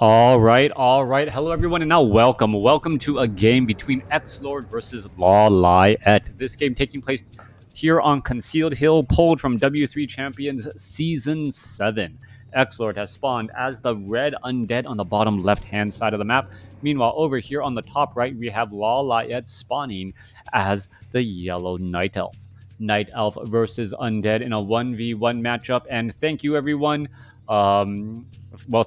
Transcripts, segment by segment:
All right, all right. Hello, everyone, and now welcome to a game between XlorD versus LawLiet. This game taking place here on Concealed Hill, pulled from W3Champions Season 7. XlorD has spawned as the red undead on the bottom left-hand side of the map. Meanwhile, over here on the top right, we have LawLiet spawning as the yellow Night Elf. Night Elf versus undead in a 1v1 matchup, and thank you, everyone.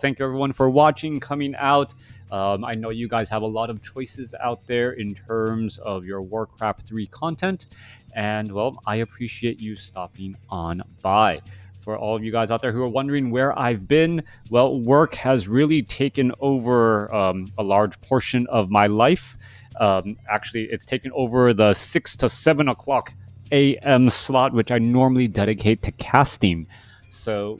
Thank you everyone for watching, coming out. I know you guys have a lot of choices out there in terms of your Warcraft 3 content, and I appreciate you stopping on by. For all of you guys out there who are wondering where I've been, work has really taken over a large portion of my life. Actually, it's taken over the 6 to 7 o'clock a.m. slot, which I normally dedicate to casting. So,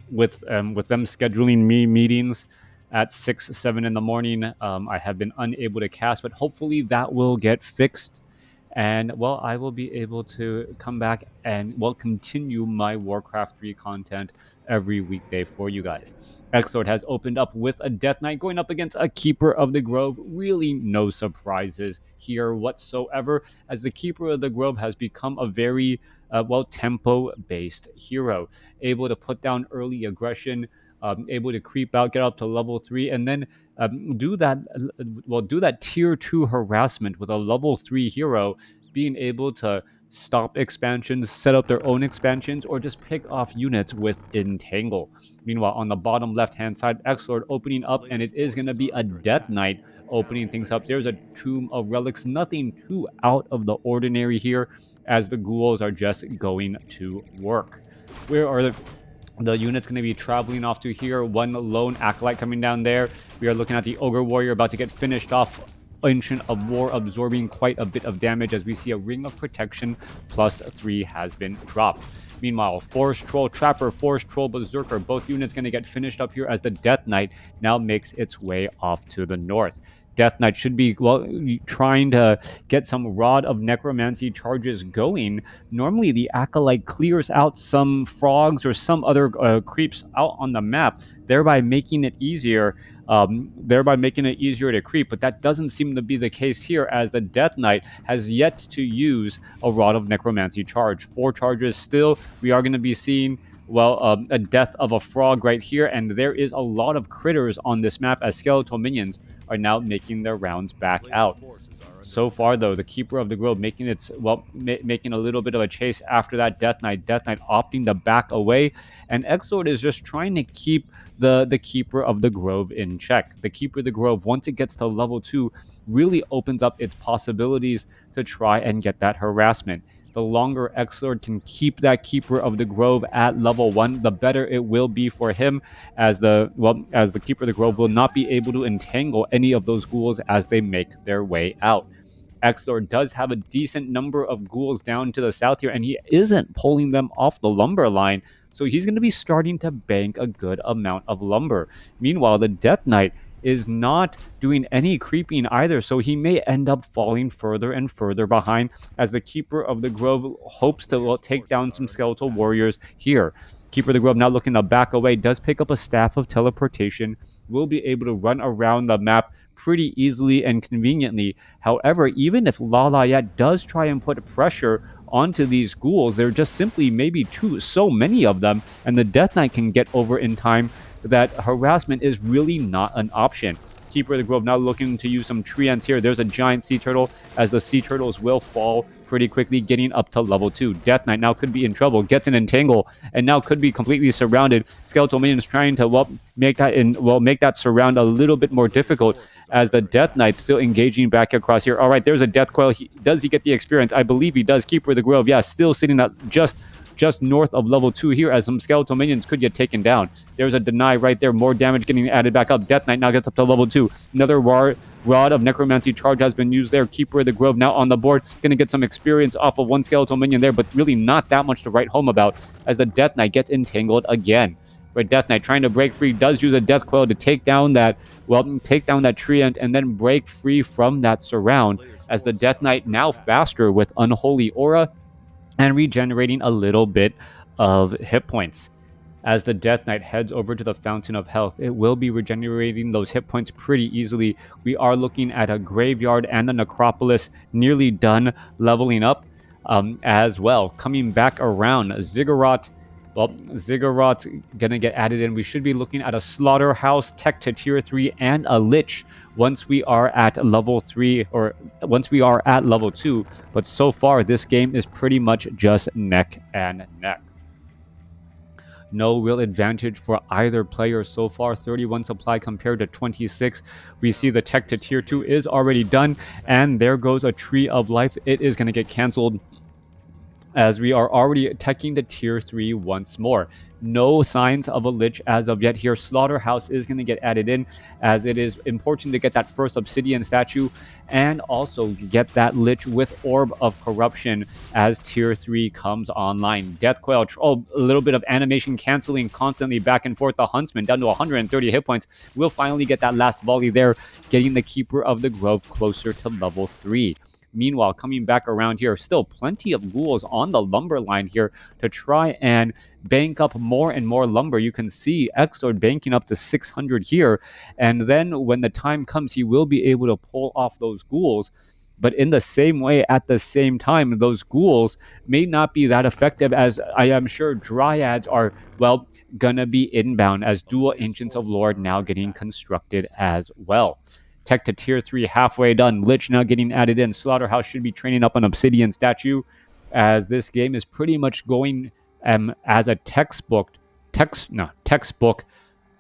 with them scheduling me meetings at 6-7 in the morning, I have been unable to cast, but hopefully that will get fixed, and I will be able to come back and continue my Warcraft 3 content every weekday for you guys. XlorD has opened up with a Death Knight going up against a Keeper of the Grove. Really no surprises here whatsoever, as the Keeper of the Grove has become a very tempo-based hero, able to put down early aggression, able to creep out, get up to level 3, and then do that tier 2 harassment with a level 3 hero, being able to stop expansions, set up their own expansions, or just pick off units with Entangle. Meanwhile, on the bottom left-hand side, XlorD opening up, and it is going to be a Death Knight opening things up. There's a Tomb of Relics, nothing too out of the ordinary here, as the ghouls are just going to work. Where are the unit's going to be traveling off to here? One lone acolyte coming down there. We are looking at the Ogre Warrior about to get finished off. Ancient of War absorbing quite a bit of damage, as we see a Ring of Protection +3 has been dropped. Meanwhile, Forest Troll Trapper, Forest Troll Berserker, both units going to get finished up here as the Death Knight now makes its way off to the north. Death Knight should be trying to get some Rod of Necromancy charges going. Normally the Acolyte clears out some frogs or some other creeps out on the map, thereby making it easier to creep, but that doesn't seem to be the case here, as the Death Knight has yet to use a Rod of Necromancy charge. 4 charges still. We are going to be seeing a death of a frog right here, and there is a lot of critters on this map, as skeletal minions are now making their rounds back out. So far, though, the Keeper of the Grove making making a little bit of a chase after that Death Knight. Death Knight opting to back away, and XlorD is just trying to keep the Keeper of the Grove in check. The Keeper of the Grove, once it gets to level 2, really opens up its possibilities to try and get that harassment. The longer XlorD can keep that Keeper of the Grove at level 1, the better it will be for him, as the Keeper of the Grove will not be able to entangle any of those ghouls as they make their way out. XlorD does have a decent number of ghouls down to the south here, and he isn't pulling them off the lumber line, so he's going to be starting to bank a good amount of lumber. Meanwhile, the Death Knight is not doing any creeping either, so he may end up falling further and further behind, as the Keeper of the Grove hopes to take down some skeletal warriors here. Keeper of the Grove now looking to back away, does pick up a Staff of Teleportation, will be able to run around the map pretty easily and conveniently. However, even if LawLiet does try and put pressure onto these ghouls, there are just simply maybe so many of them, and the Death Knight can get over in time, that harassment is really not an option. Keeper of the Grove now looking to use some treants here. There's a giant sea turtle, as the sea turtles will fall pretty quickly, getting up to level 2. Death Knight now could be in trouble, gets an entangle, and now could be completely surrounded. Skeletal minions trying to make that surround a little bit more difficult, as the Death Knight still engaging back across here. All right, there's a Death Coil. Does he get the experience? I believe he does. Keeper of the Grove, yeah, still sitting at just north of level 2 here, as some skeletal minions could get taken down. There's a deny right there, more damage getting added back up. Death Knight now gets up to level 2. Another Rod of Necromancy charge has been used there. Keeper of the Grove now on the board, gonna get some experience off of one skeletal minion there, but really not that much to write home about, as the Death Knight gets entangled again. Right, Death Knight trying to break free, does use a Death Coil to take down that treant, and then break free from that surround, as the Death Knight now faster with Unholy Aura and regenerating a little bit of hit points. as the Death Knight heads over to the Fountain of Health. It will be regenerating those hit points pretty easily. We are looking at a Graveyard and a Necropolis nearly done leveling up as well. Coming back around, Ziggurat. Well, Ziggurat's gonna get added in. We should be looking at a Slaughterhouse tech to tier 3 and a Lich once we are at level 3 or once we are at level 2. But so far, this game is pretty much just neck and neck. No real advantage for either player so far. 31 supply compared to 26. We see the tech to tier 2 is already done, and there goes a Tree of Life. It is going to get canceled as we are already teching to tier 3 once more. No signs of a Lich as of yet here. Slaughterhouse is going to get added in, as it is important to get that first Obsidian statue and also get that Lich with Orb of Corruption as tier 3 comes online. Deathcoil, a little bit of animation canceling constantly back and forth. The Huntsman down to 130 hit points. We'll finally get that last volley there, getting the Keeper of the Grove closer to level 3. Meanwhile, coming back around here, still plenty of ghouls on the lumber line here to try and bank up more and more lumber. You can see XlorD banking up to 600 here, and then when the time comes, he will be able to pull off those ghouls. But in the same way, at the same time, those ghouls may not be that effective, as I am sure Dryads are, well, gonna be inbound, as dual Ancients of Lord now getting constructed as well. Tech to tier 3 halfway done. Lich now getting added in. Slaughterhouse should be training up an Obsidian statue, as this game is pretty much going as a textbook,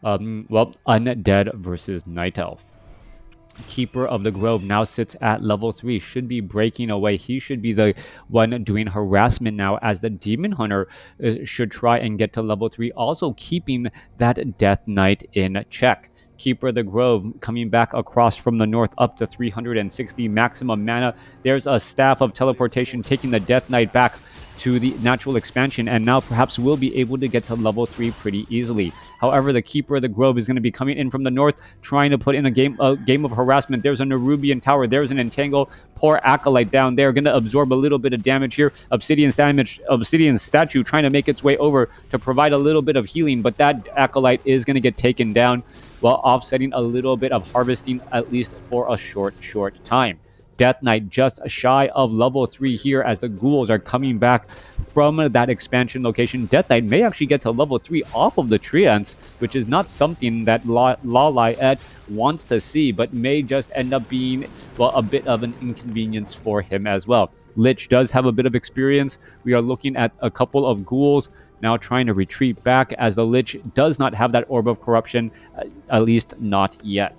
Undead versus Night Elf. Keeper of the Grove now sits at level 3, should be breaking away. He should be the one doing harassment now, as the Demon Hunter should try and get to level 3, also keeping that Death Knight in check. Keeper of the Grove coming back across from the north up to 360 maximum mana. There's a Staff of Teleportation taking the Death Knight back to the natural expansion, and now perhaps will be able to get to level 3 pretty easily. However, the Keeper of the Grove is going to be coming in from the north, trying to put in a game of harassment. There's a Nerubian Tower. There's an Entangle. Poor Acolyte down there, going to absorb a little bit of damage here. Obsidian Statue trying to make its way over to provide a little bit of healing, but that Acolyte is going to get taken down, while offsetting a little bit of harvesting, at least for a short time. Death Knight just shy of level 3 here, as the ghouls are coming back from that expansion location. Death Knight may actually get to level 3 off of the Treants, which is not something that LawLiet wants to see, but may just end up being, well, a bit of an inconvenience for him as well. Lich does have a bit of experience. We are looking at a couple of ghouls now trying to retreat back, as the Lich does not have that Orb of Corruption, at least not yet.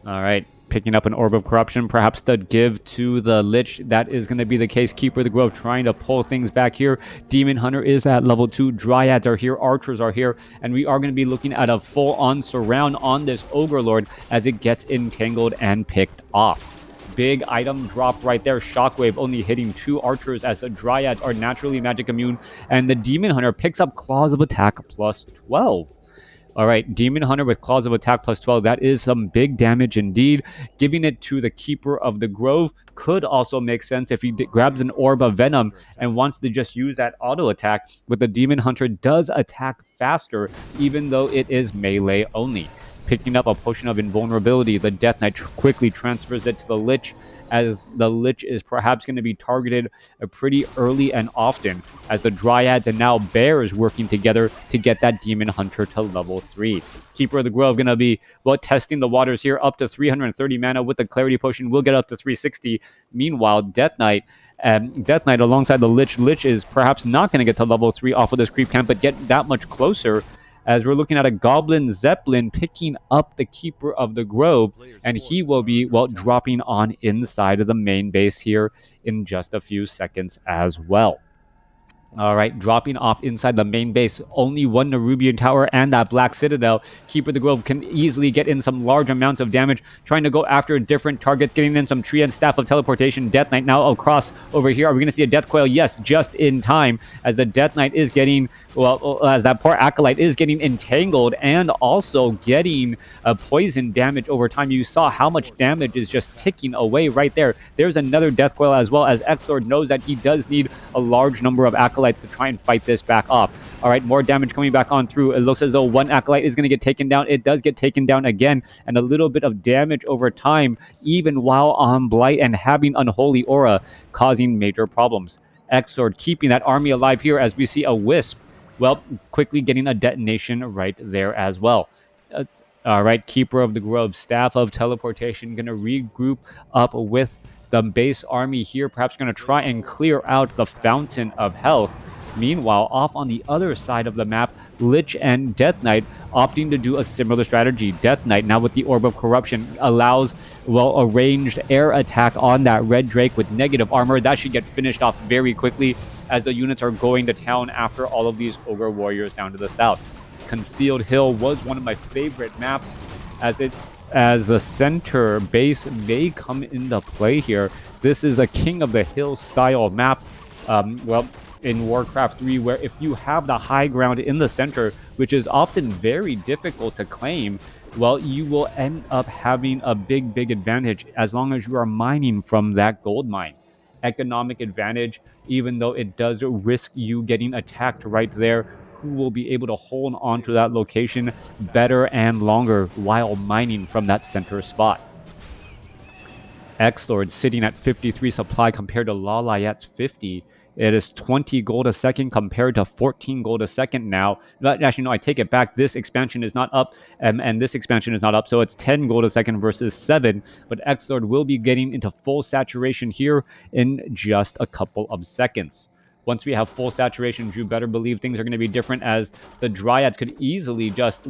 All right. Picking up an Orb of Corruption, perhaps to give to the Lich. That is going to be the case. Keeper of the Grove trying to pull things back here. Demon Hunter is at level 2. Dryads are here. Archers are here. And we are going to be looking at a full-on surround on this Ogre Lord as it gets entangled and picked off. Big item drop right there. Shockwave only hitting 2 archers, as the Dryads are naturally magic immune. And the Demon Hunter picks up Claws of Attack plus 12. All right, Demon Hunter with Claws of Attack plus 12. That is some big damage indeed. Giving it to the Keeper of the Grove could also make sense if he grabs an Orb of Venom and wants to just use that auto attack. But the Demon Hunter does attack faster, even though it is melee only. Picking up a Potion of Invulnerability, the Death Knight quickly transfers it to the Lich, as the Lich is perhaps going to be targeted pretty early and often, as the Dryads and now Bears working together to get that Demon Hunter to level 3. Keeper of the Grove going to be, well, testing the waters here, up to 330 mana with the Clarity Potion. Will get up to 360. Meanwhile, Death Knight alongside the Lich. Lich is perhaps not going to get to level 3 off of this creep camp, but get that much closer, as we're looking at a Goblin Zeppelin picking up the Keeper of the Grove, and he will be, well, dropping on inside of the main base here in just a few seconds as well. All right, dropping off inside the main base. Only one Nerubian Tower and that Black Citadel. Keeper of the Grove can easily get in some large amounts of damage, trying to go after different targets, getting in some tree and Staff of Teleportation. Death Knight now across over here. Are we going to see a Death Coil? Yes, just in time, as the Death Knight is getting, well, as that poor Acolyte is getting entangled and also getting poison damage over time. You saw how much damage is just ticking away right there. There's another Death Coil, as well as XlorD knows that he does need a large number of Acolytes acolytes to try and fight this back off. All right, more damage coming back on through. It looks as though one acolyte is going to get taken down. It does get taken down again, and a little bit of damage over time, even while on Blight and having Unholy Aura, causing major problems. XlorD keeping that army alive here as we see a Wisp, well, quickly getting a detonation right there as well. All right, Keeper of the Grove, Staff of Teleportation, going to regroup up with the base army here, perhaps going to try and clear out the Fountain of Health. Meanwhile, off on the other side of the map, Lich and Death Knight opting to do a similar strategy. Death Knight, now with the Orb of Corruption, allows, well, a ranged air attack on that Red Drake with negative armor. That should get finished off very quickly as the units are going to town after all of these Ogre Warriors down to the south. Concealed Hill was one of my favorite maps as the center base may come into play here. This is a King of the Hill style map. Well, in Warcraft 3, where if you have the high ground in the center, which is often very difficult to claim, well, you will end up having a big advantage as long as you are mining from that gold mine. Economic advantage, even though it does risk you getting attacked right there. Who will be able to hold on to that location better and longer while mining from that center spot. XlorD sitting at 53 supply compared to LawLiet's 50. It is 20 gold a second compared to 14 gold a second now. But actually, no, I take it back. This expansion is not up, and this expansion is not up. So it's 10 gold a second versus 7. But XlorD will be getting into full saturation here in just a couple of seconds. Once we have full saturation, you better believe things are going to be different, as the Dryads could easily just,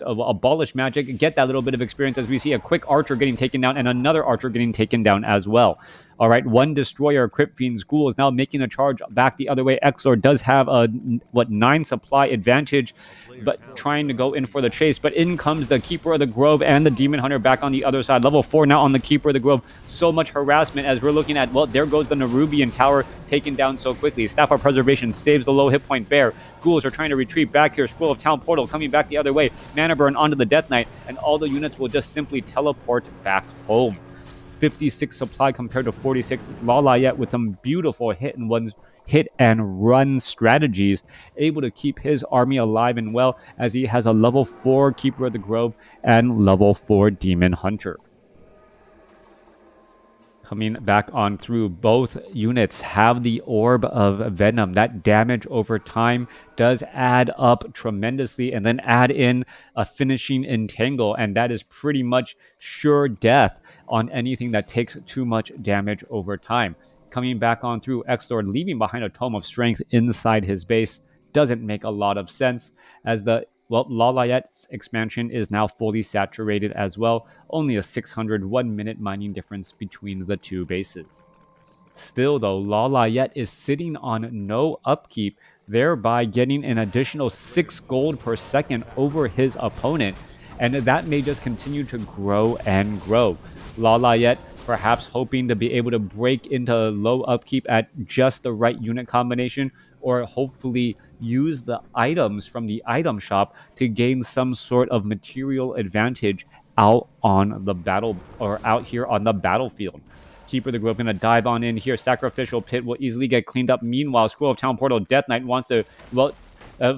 abolish magic, get that little bit of experience, as we see a quick Archer getting taken down and another Archer getting taken down as well. All right, one Destroyer, Crypt Fiend's Ghoul, is now making a charge back the other way. XlorD does have a, 9 supply advantage, but trying to go in for the chase. But in comes the Keeper of the Grove and the Demon Hunter back on the other side. Level 4 now on the Keeper of the Grove. So much harassment as we're looking at, well, there goes the Nerubian Tower taken down so quickly. Staff of Preservation saves the low hit point Bear. Ghouls are trying to retreat back here. Scroll of Town Portal coming back the other way. Mana Burn onto the Death Knight, and all the units will just simply teleport back home. 56 supply compared to 46. LawLiet with some beautiful hit and run strategies, able to keep his army alive and well, as he has a level 4 Keeper of the Grove and level 4 Demon Hunter. Coming back on through, both units have the Orb of Venom. That damage over time does add up tremendously, and then add in a finishing Entangle, and that is pretty much sure death on anything that takes too much damage over time. Coming back on through, XlorD leaving behind a Tome of Strength inside his base doesn't make a lot of sense, as the LawLiet's expansion is now fully saturated as well. Only a 601 minute mining difference between the two bases. Still though, LawLiet is sitting on no upkeep, thereby getting an additional 6 gold per second over his opponent, and that may just continue to grow and grow. LawLiet perhaps hoping to be able to break into low upkeep at just the right unit combination, or hopefully use the items from the item shop to gain some sort of material advantage out on the battle, or out here on the battlefield. Keeper of the Grove going to dive on in here. Sacrificial Pit will easily get cleaned up. Meanwhile, Scroll of Town Portal, Death Knight wants to,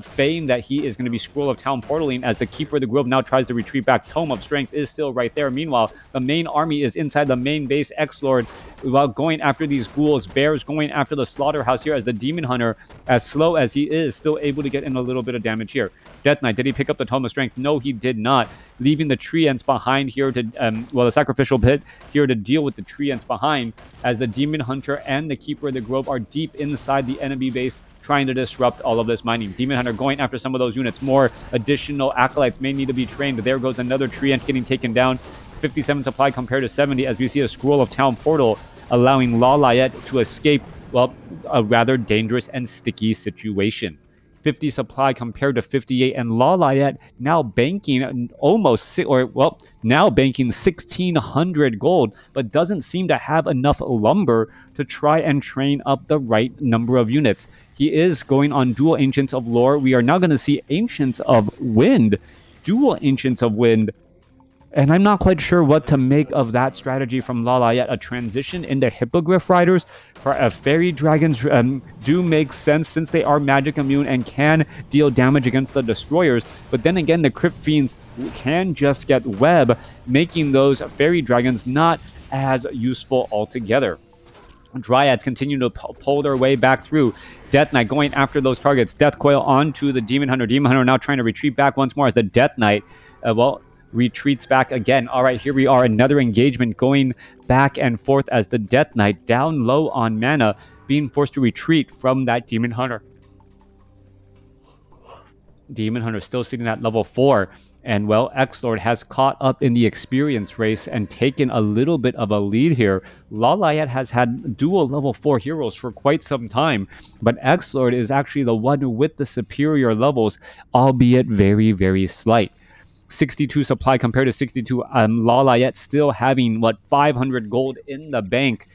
feign that he is going to be Scroll of Town Portaling, as the Keeper of the Grove now tries to retreat back. Tome of Strength is still right there. Meanwhile, the main army is inside the main base. XlorD, while going after these ghouls, Bears going after the Slaughterhouse here, as the Demon Hunter, as slow as he is, still able to get in a little bit of damage here. Death Knight, did he pick up the Tome of Strength? No, he did not. Leaving the Treants behind here to, the Sacrificial Pit here to deal with the Treants behind, as the Demon Hunter and the Keeper of the Grove are deep inside the enemy base, trying to disrupt all of this mining. Demon Hunter going after some of those units. More additional acolytes may need to be trained. There goes another Treant getting taken down. 57 supply compared to 70, as we see a Scroll of Town Portal allowing LawLiet to escape, a rather dangerous and sticky situation. 50 supply compared to 58, and LawLiet now banking now banking 1,600 gold, but doesn't seem to have enough lumber to try and train up the right number of units. He is going on dual Ancients of Lore. We are now going to see Ancients of Wind, dual Ancients of Wind, And I'm not quite sure what to make of that strategy from LawLiet. A transition into Hippogriff Riders for Fairy Dragons do make sense since they are magic immune and can deal damage against the destroyers. But then again, the Crypt Fiends can just get web, making those Fairy Dragons not as useful altogether. Dryads continue to pull their way back through. Death Knight going after those targets. Death Coil onto the Demon Hunter. Demon Hunter now trying to retreat back once more as the Death Knight, retreats back again. All right, here we are. Another engagement going back and forth as the Death Knight, down low on mana, being forced to retreat from that Demon Hunter. Demon Hunter still sitting at level 4. And, well, XlorD has caught up in the experience race and taken a little bit of a lead here. LawLiet has had dual level 4 heroes for quite some time, but XlorD is actually the one with the superior levels, albeit very, very slight. 62 supply compared to 62. LawLiet still having, 500 gold in the bank.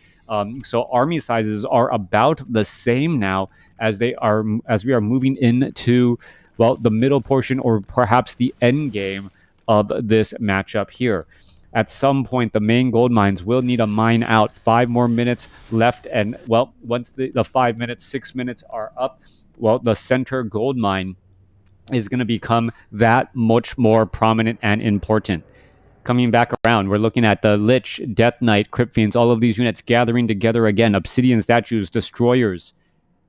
So army sizes are about the same now as we are moving into the middle portion or perhaps the end game of this matchup here. At some point, the main gold mines will need a mine out. 5 more minutes left, and once the 5 minutes, 6 minutes are up, the center gold mine is going to become that much more prominent and important. Coming back around, we're looking at the Lich, Death Knight, Crypt Fiends, all of these units gathering together again. Obsidian Statues, Destroyers,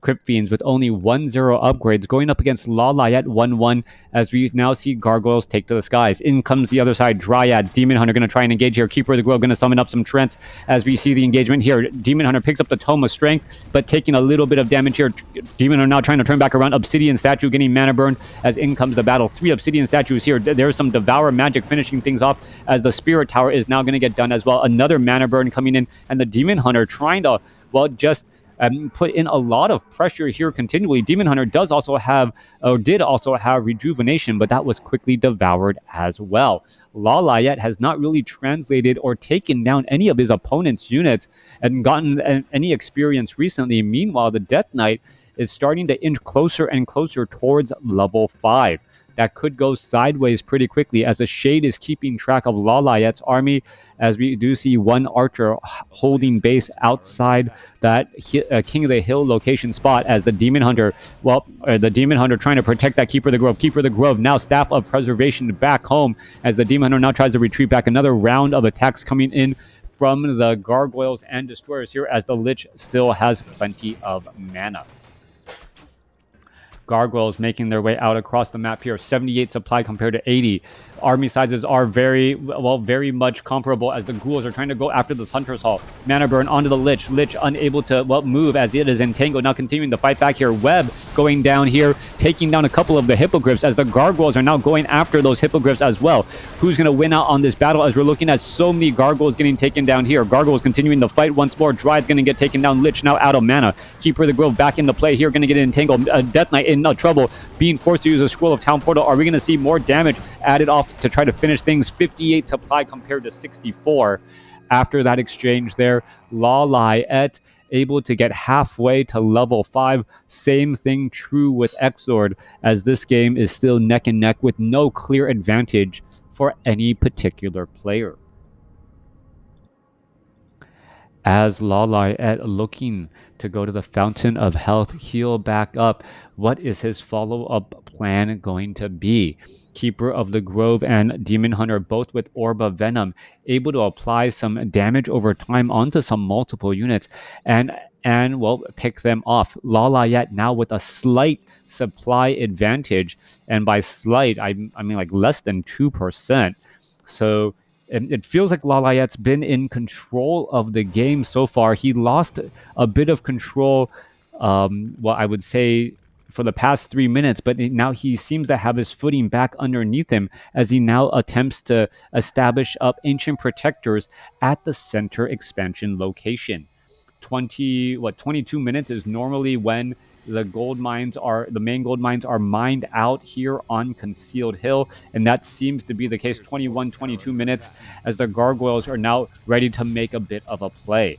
Crypt Fiends with only 1-0 upgrades going up against LawLiet 1-1 as we now see Gargoyles take to the skies. In comes the other side, Dryads. Demon Hunter going to try and engage here. Keeper of the Grove going to summon up some Trents as we see the engagement here. Demon Hunter picks up the Tome of Strength, but taking a little bit of damage here. Demon Hunter now trying to turn back around. Obsidian Statue getting mana burn as in comes the battle. 3 Obsidian Statues here. There's some Devour magic finishing things off as the Spirit Tower is now going to get done as well. Another mana burn coming in, and the Demon Hunter trying to, just put in a lot of pressure here continually. Demon Hunter did also have Rejuvenation, but that was quickly devoured as well. LawLiet has not really translated or taken down any of his opponent's units and gotten any experience recently. Meanwhile, the Death Knight is starting to inch closer and closer towards level 5. That could go sideways pretty quickly as the Shade is keeping track of LawLiet's army, as we do see one archer holding base outside that King of the Hill location spot as the Demon Hunter, trying to protect that Keeper of the Grove. Keeper of the Grove now Staff of Preservation back home as the Demon Hunter now tries to retreat back. Another round of attacks coming in from the Gargoyles and Destroyers here as the Lich still has plenty of mana. Gargoyles making their way out across the map here. 78 supply compared to 80. Army sizes are very much comparable as the ghouls are trying to go after this Hunter's Hall. Mana burn onto the Lich. Lich unable to move as it is entangled. Now continuing to fight back here. Web going down here, taking down a couple of the Hippogriffs as the Gargoyles are now going after those Hippogriffs as well. Who's going to win out on this battle as we're looking at so many Gargoyles getting taken down here. Gargoyles continuing to fight once more. Dryad's going to get taken down. Lich now out of mana. Keeper of the Grove back into play here. Going to get entangled. Death Knight in trouble, being forced to use a Scroll of Town Portal. Are we going to see more damage added off to try to finish things? 58 supply compared to 64 after that exchange there. LawLiet able to get halfway to level 5. Same thing true with XlorD, as this game is still neck and neck with no clear advantage for any particular player. As LawLiet looking to go to the Fountain of Health, heal back up, what is his follow-up plan going to be? Keeper of the Grove and Demon Hunter, both with Orb of Venom, able to apply some damage over time onto some multiple units and pick them off. LawLiet now with a slight supply advantage, and by slight, I mean like less than 2%. So it feels like LawLiet's been in control of the game so far. He lost a bit of control, I would say, for the past 3 minutes, but now he seems to have his footing back underneath him as he now attempts to establish up Ancient Protectors at the center expansion location. 22 minutes is normally when the main gold mines are mined out here on Concealed Hill, and that seems to be the case. 22 minutes as the Gargoyles are now ready to make a bit of a play.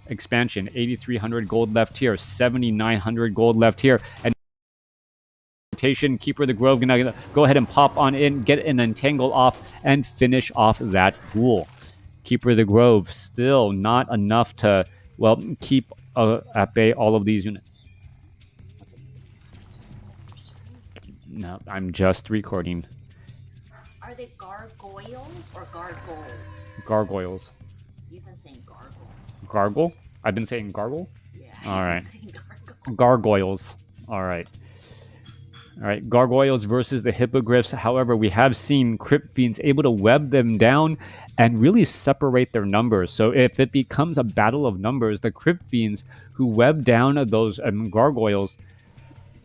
Expansion, 8,300 gold left here, 7,900 gold left here, and rotation. Keeper of the Grove gonna go ahead and pop on in, get an entangle off, and finish off that pool. Keeper of the Grove still not enough to, well, keep at bay all of these units. No, I'm just recording. Are they gargoyles or gargoyles? Gargoyles. You've been saying gargle. Gargle? I've been saying gargle? Yeah. All right. Gargle. Gargoyles. All right. All right. Gargoyles versus the Hippogriffs. However, we have seen Crypt Fiends able to web them down and really separate their numbers. So if it becomes a battle of numbers, the Crypt Fiends who web down those gargoyles,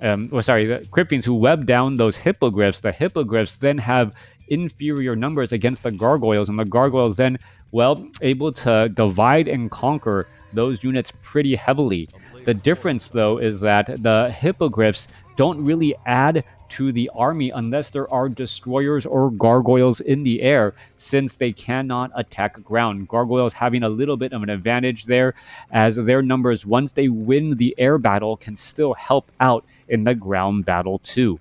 the Crypt Fiends who web down those Hippogriffs, the Hippogriffs then have inferior numbers against the Gargoyles, and the Gargoyles then, well, able to divide and conquer those units pretty heavily. The difference, though, is that the Hippogriffs don't really add to the army unless there are destroyers or gargoyles in the air, since they cannot attack ground. Gargoyles having a little bit of an advantage there, as their numbers, once they win the air battle, can still help out in the ground battle too.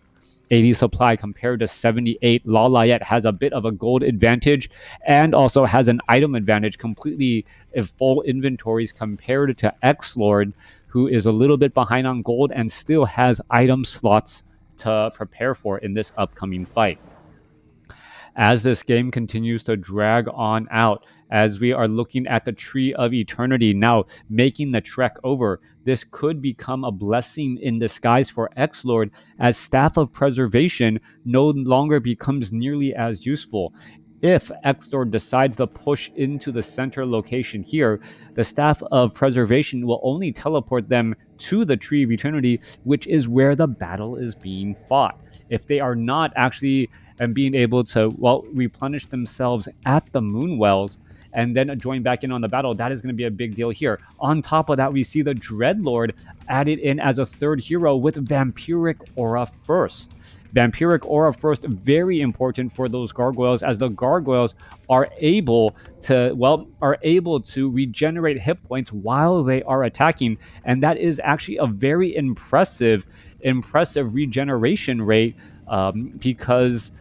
80 supply compared to 78. LawLiet has a bit of a gold advantage and also has an item advantage, completely full inventories compared to XlorD, who is a little bit behind on gold and still has item slots to prepare for in this upcoming fight. As this game continues to drag on out, as we are looking at the Tree of Eternity now making the trek over, this could become a blessing in disguise for XlorD, as Staff of Preservation no longer becomes nearly as useful. If XlorD decides to push into the center location here, the Staff of Preservation will only teleport them to the Tree of Eternity, which is where the battle is being fought. If they are not actually being able to, well, replenish themselves at the Moonwells and then join back in on the battle, that is going to be a big deal here. On top of that, we see the Dreadlord added in as a third hero with Vampiric Aura first. Vampiric Aura first, very important for those gargoyles, as the gargoyles are able to regenerate hit points while they are attacking, and that is actually a very impressive regeneration rate, because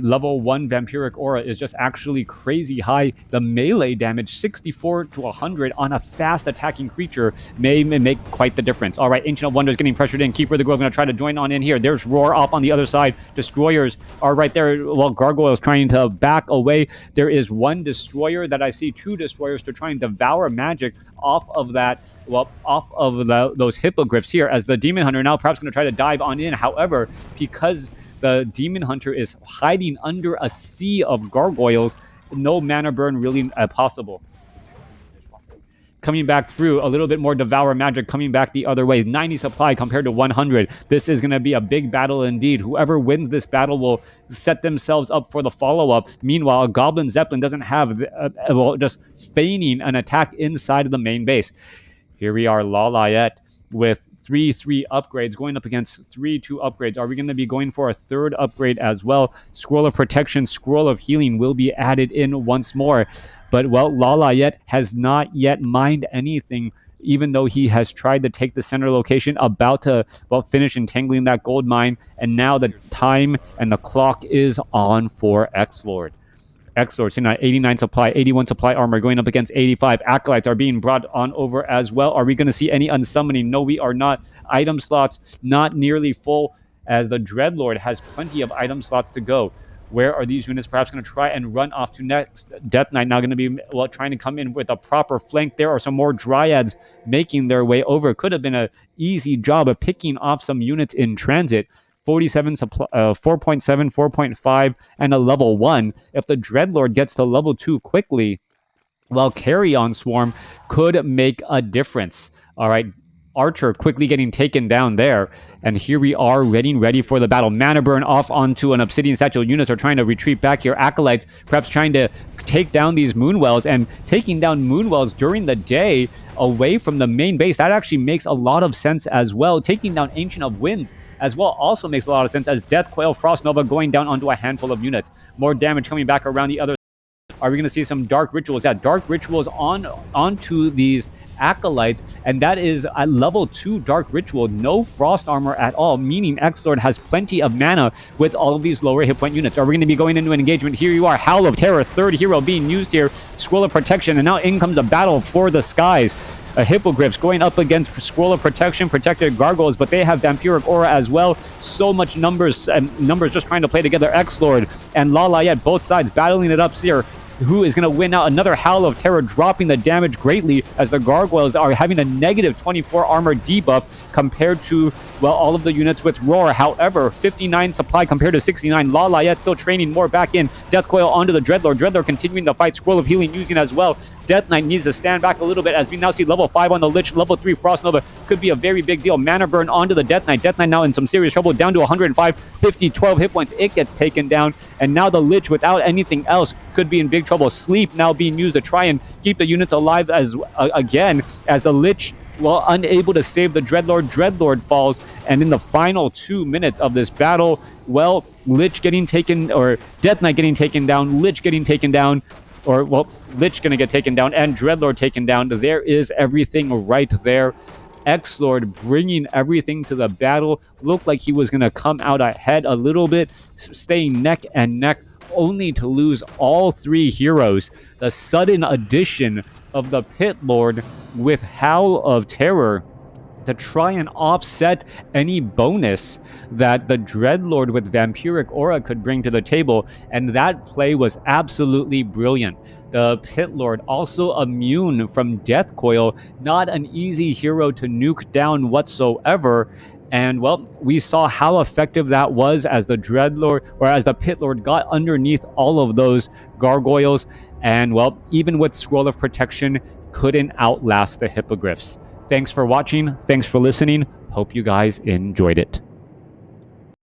level 1 Vampiric Aura is just actually crazy high. The melee damage, 64 to 100 on a fast attacking creature, may make quite the difference. All right, Ancient of Wonders getting pressured in. Keeper of the Grove going to try to join on in here. There's Roar off on the other side. Destroyers are right there. Well, Gargoyles trying to back away. There is one Destroyer that I see, two Destroyers to try and devour magic off of that, those Hippogriffs here, as the Demon Hunter now perhaps going to try to dive on in. However, because the Demon Hunter is hiding under a sea of gargoyles, no mana burn really possible. Coming back through, a little bit more Devour Magic coming back the other way. 90 supply compared to 100. This is going to be a big battle indeed. Whoever wins this battle will set themselves up for the follow-up. Meanwhile, Goblin Zeppelin doesn't have, just feigning an attack inside of the main base. Here we are, LawLiet with 3-3 upgrades going up against 3-2 upgrades. Are we going to be going for a third upgrade as well? Scroll of Protection, Scroll of Healing will be added in once more. But, well, LawLiet has not yet mined anything, even though he has tried to take the center location, about to, well, finish entangling that gold mine. And now the time and the clock is on for XlorD. XlorD sitting at 89 supply, 81 supply armor, going up against 85. Acolytes are being brought on over as well. Are we going to see any unsummoning? No, we are not. Item slots not nearly full, as the Dreadlord has plenty of item slots to go. Where are these units perhaps going to try and run off to next? Death Knight now going to be, well, trying to come in with a proper flank. There are some more Dryads making their way over. Could have been an easy job of picking off some units in transit. 47 supply, 4.7, 4.5, and a level 1. If the Dreadlord gets to level 2 quickly, well, Carrion Swarm could make a difference. All right, Archer quickly getting taken down there. And here we are getting ready for the battle. Mana burn off onto an Obsidian Satchel. Units are trying to retreat back here. Acolytes perhaps trying to take down these Moonwells, and taking down Moonwells during the day away from the main base, that actually makes a lot of sense as well. Taking down Ancient of Winds as well also makes a lot of sense, as Death Coil, Frost Nova going down onto a handful of units. More damage coming back around the other. Are we going to see some Dark Rituals? Yeah, Dark Rituals onto these Acolytes, and that is a level 2 Dark Ritual, no Frost Armor at all, meaning XlorD has plenty of mana with all of these lower hit point units. Are we going to be going into an engagement? Here you are, Howl of Terror, third hero being used here, Scroll of Protection, and now in comes a battle for the skies. Hippogriffs going up against Scroll of Protection, protected Gargoyles, but they have Vampiric Aura as well. So much numbers just trying to play together. XlorD and LawLiet, both sides battling it up here. Who is going to win out? Another Howl of Terror, dropping the damage greatly as the Gargoyles are having a negative 24 armor debuff compared to, well, all of the units with Roar. However, 59 supply compared to 69. LawLiet still training more back in. Death Coil onto the Dreadlord. Dreadlord continuing to fight. Scroll of Healing using as well. Death Knight needs to stand back a little bit as we now see level 5 on the Lich. Level 3 Frost Nova could be a very big deal. Mana Burn onto the Death Knight. Death Knight now in some serious trouble, down to 105, 50, 12 hit points. It gets taken down, and now the Lich, without anything else, could be in big trouble. Sleep now being used to try and keep the units alive as again as the Lich, well, unable to save the Dreadlord. Dreadlord falls, and in the final 2 minutes of this battle, well, Lich getting taken, or Death Knight getting taken down, Lich getting taken down, or, well, Lich gonna get taken down, and Dreadlord taken down. There is everything right there. XlorD bringing everything to the battle. Looked like he was gonna come out ahead a little bit, staying neck and neck, only to lose all 3 heroes. The sudden addition of the Pit Lord with Howl of Terror to try and offset any bonus that the Dreadlord with Vampiric Aura could bring to the table, and that play was absolutely brilliant. The Pit Lord also immune from Death Coil, not an easy hero to nuke down whatsoever. And, well, we saw how effective that was as the Dreadlord, or as the Pit Lord got underneath all of those Gargoyles. And, well, even with Scroll of Protection, couldn't outlast the Hippogriffs. Thanks for watching. Thanks for listening. Hope you guys enjoyed it.